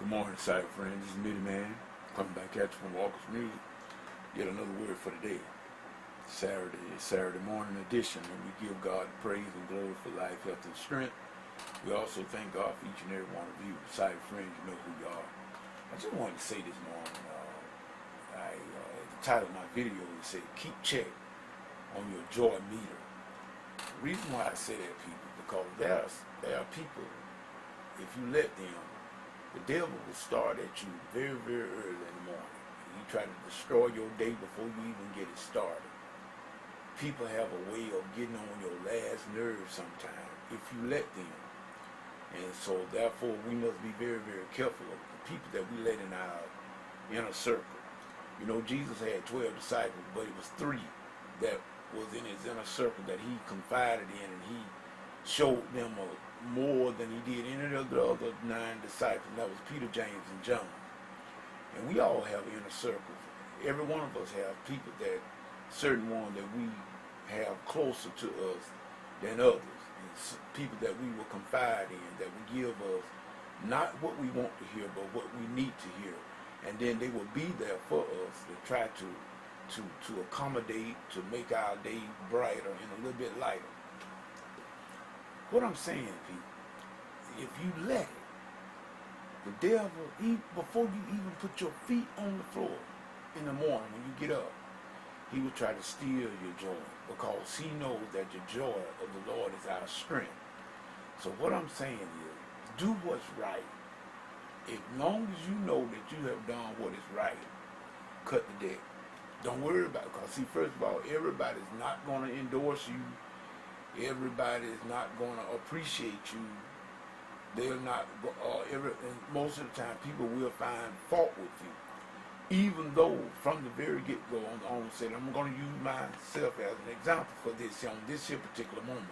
Good morning, Cyber friends. This is Mitty Man coming back at you from Walker's Music. Yet another word for the day. Saturday morning edition, and we give God praise and glory for life, health, and strength. We also thank God for each and every one of you. Cyber friends, you know who you are. I just wanted to say this morning, at the title of my video, it said, keep check on your joy meter. The reason why I say that, people, because there are people, if you let them, the devil will start at you very, very early in the morning. He try to destroy your day before you even get it started. People have a way of getting on your last nerve sometimes if you let them. And so therefore we must be very, very careful of the people that we let in our inner circle. You know, Jesus had 12 disciples, but it was 3 that was in his inner circle that he confided in, and he showed them more than he did any of the other 9 disciples. That was Peter, James, and John. And we all have inner circles. Every one of us have people that, certain ones that we have closer to us than others. And people that we will confide in, that will give us not what we want to hear, but what we need to hear. And then they will be there for us to try to accommodate, to make our day brighter and a little bit lighter. What I'm saying, people, if you let it, the devil, before you even put your feet on the floor in the morning when you get up, he will try to steal your joy, because he knows that the joy of the Lord is our strength. So what I'm saying is, do what's right. As long as you know that you have done what is right, cut the debt. Don't worry about it, because see, first of all, everybody's not going to endorse you. Everybody is not going to appreciate you. They're not, and most of the time, people will find fault with you. Even though, from the very get-go, on said, I'm going to use myself as an example for this, on this here particular moment.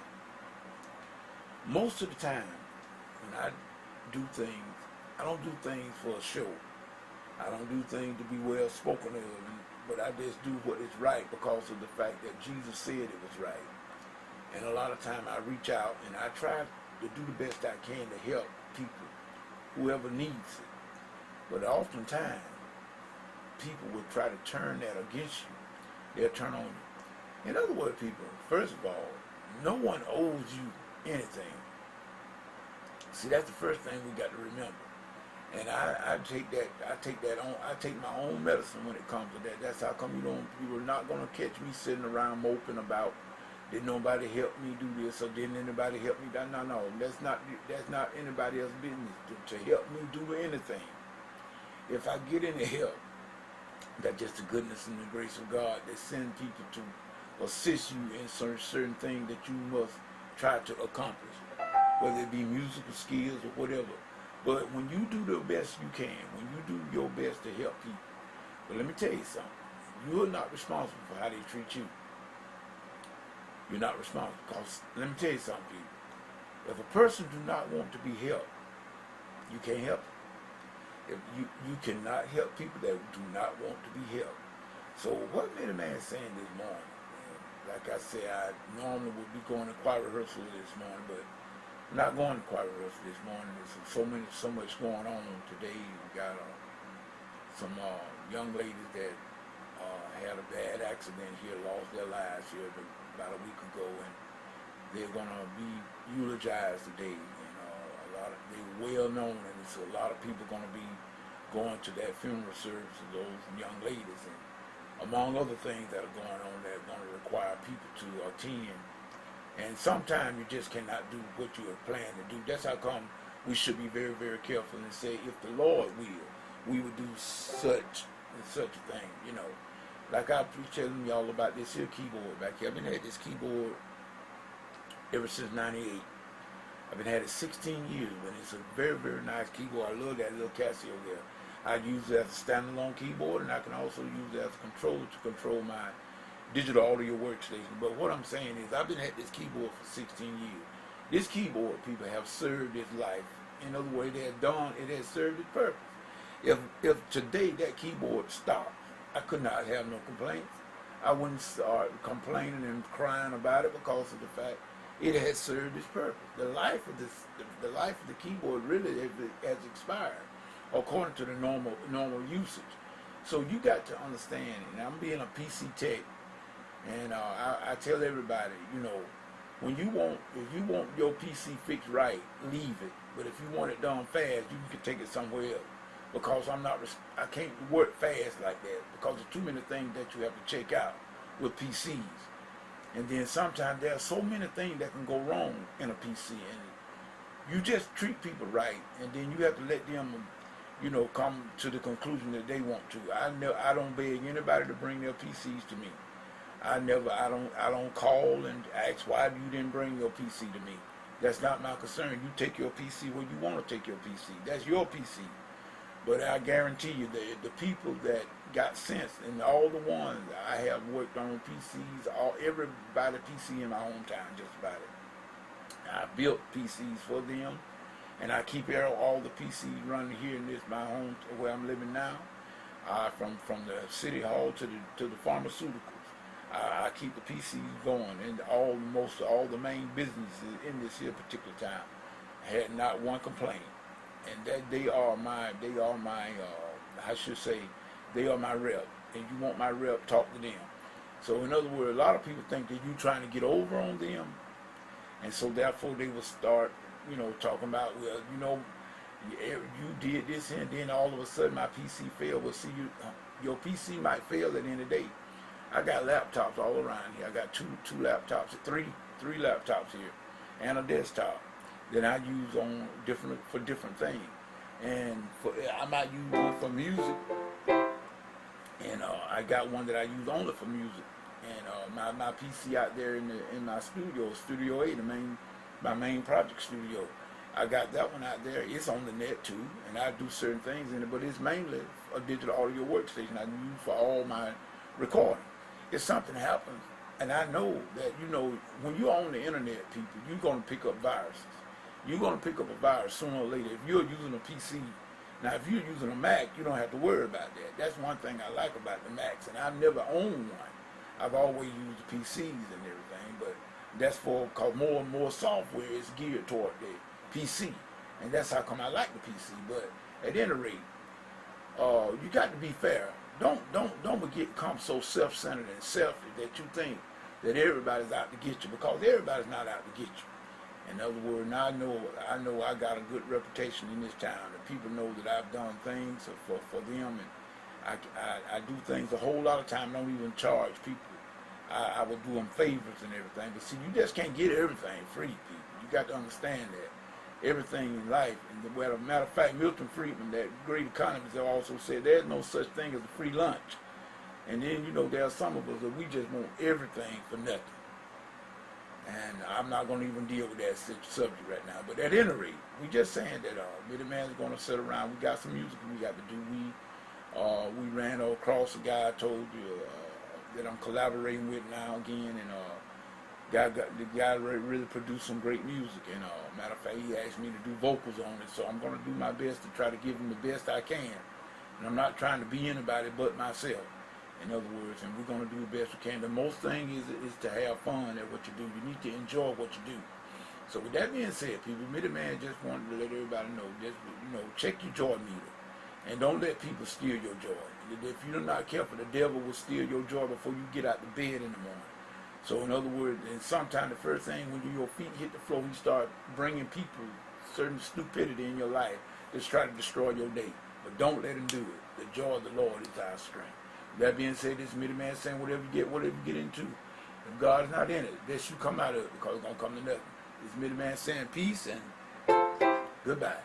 Most of the time, when I do things, I don't do things for a show. I don't do things to be well spoken of, but I just do what is right because of the fact that Jesus said it was right. And a lot of time I reach out and I try to do the best I can to help people, whoever needs it. But oftentimes, people will try to turn that against you. They'll turn on you. In other words, people, first of all, no one owes you anything. See, that's the first thing we got to remember. And I take my own medicine when it comes to that. That's how come you are not going to catch me sitting around moping about, did nobody help me do this, or didn't anybody help me? No, that's not anybody else's business to help me do anything. If I get any help, that's just the goodness and the grace of God that send people to assist you in certain things that you must try to accomplish, whether it be musical skills or whatever. But when you do the best you can, when you do your best to help people, but let me tell you something, you are not responsible for how they treat you. You're not responsible, because let me tell you something, people. If a person do not want to be helped, you can't help them. If you cannot help people that do not want to be helped. So what Mitty Man saying this morning, like I said, I normally would be going to choir rehearsal this morning, but I'm not going to choir rehearsal this morning. There's so much going on today. We got some young ladies that had a bad accident here, lost their lives here about a week ago, and they're going to be eulogized today. And they're well known, and it's a lot of people going to be going to that funeral service of those young ladies, and among other things that are going on that are going to require people to attend. And sometimes you just cannot do what you have planned to do. That's how come we should be very, very careful and say, if the Lord will, we would do such and such a thing, you know. Like I was telling y'all about this here keyboard back here. I've been had this keyboard ever since '98. I've been had it 16 years, but it's a very, very nice keyboard. I love that little Casio there. I use it as a standalone keyboard, and I can also use it as a controller to control my digital audio workstation. But what I'm saying is, I've been had this keyboard for 16 years. This keyboard, people, have served its life. In other words, it has served its purpose. If today that keyboard stopped, I could not have no complaints. I wouldn't start complaining and crying about it because of the fact it has served its purpose. The life of the keyboard really has expired. according to the normal usage. So you got to understand, and I'm being a PC tech, and I tell everybody, you know, when if you want your PC fixed right, leave it. But if you want it done fast, you can take it somewhere else. Because I can't work fast like that, because there's too many things that you have to check out with PCs. And then sometimes there are so many things that can go wrong in a PC, and you just treat people right, and then you have to let them, you know, come to the conclusion that they want to. I don't beg anybody to bring their PCs to me. I don't call and ask why you didn't bring your PC to me. That's not my concern. You take your PC where you want to take your PC. That's your PC. But I guarantee you that the people that got sense, and all the ones I have worked on PCs, everybody PC in my hometown, just about it. I built PCs for them, and I keep all the PCs running here in my home where I'm living now, from the city hall to the pharmaceuticals. I keep the PCs going, and most all the main businesses in this here particular town had not one complaint, and that they are my I should say, they are my rep, and you want my rep, talk to them. So in other words, a lot of people think that you trying to get over on them, and so therefore they will start, you know, talking about, well, you know, you did this, and then all of a sudden my PC failed. Well, see, your PC might fail at the end of the day. I got laptops all around here. I got two laptops, three laptops here, and a desktop that I use for different things. And I might use one for music, and I got one that I use only for music. And my PC out there in my Studio 8, my main project studio. I got that one out there. It's on the net too, and I do certain things in it, but it's mainly a digital audio workstation I use for all my recording. If something happens, and I know that, you know, when you're on the internet, people, you're going to pick up viruses. You're going to pick up a virus sooner or later. If you're using a PC, now if you're using a Mac, you don't have to worry about that. That's one thing I like about the Macs, and I've never owned one. I've always used the PCs and everything, but that's because more and more software is geared toward the PC, and that's how come I like the PC. But at any rate, you got to be fair. Don't become so self-centered and selfish that you think that everybody's out to get you, because everybody's not out to get you. In other words, now I know I got a good reputation in this town, and people know that I've done things for them, and I do things a whole lot of time. Don't even charge people. I will do them favors and everything. But see, you just can't get everything free, people. You got to understand that. Everything in life, and well, as a matter of fact, Milton Friedman, that great economist, also said there's no such thing as a free lunch. And then, you know, there are some of us that we just want everything for nothing. And I'm not going to even deal with that subject right now. But at any rate, we just saying that Billy Man's going to sit around. We got some music we got to do. We ran across a guy I told you that I'm collaborating with now again, and the guy really produced some great music, and matter of fact, he asked me to do vocals on it, so I'm going to do my best to try to give him the best I can, and I'm not trying to be anybody but myself, in other words, and we're going to do the best we can. The most thing is to have fun at what you do. You need to enjoy what you do. So with that being said, people, Billy Man just wanted to let everybody know, just, you know, check your joy meter, and don't let people steal your joy. If you're not careful, the devil will steal your joy before you get out of bed in the morning. So in other words, and sometimes the first thing when your feet hit the floor, you start bringing people certain stupidity in your life that's trying to destroy your day. But don't let him do it. The joy of the Lord is our strength. That being said, this Billy Man saying whatever you get into, if God is not in it, that you come out of it, because it's going to come to nothing. This Billy Man saying peace and goodbye.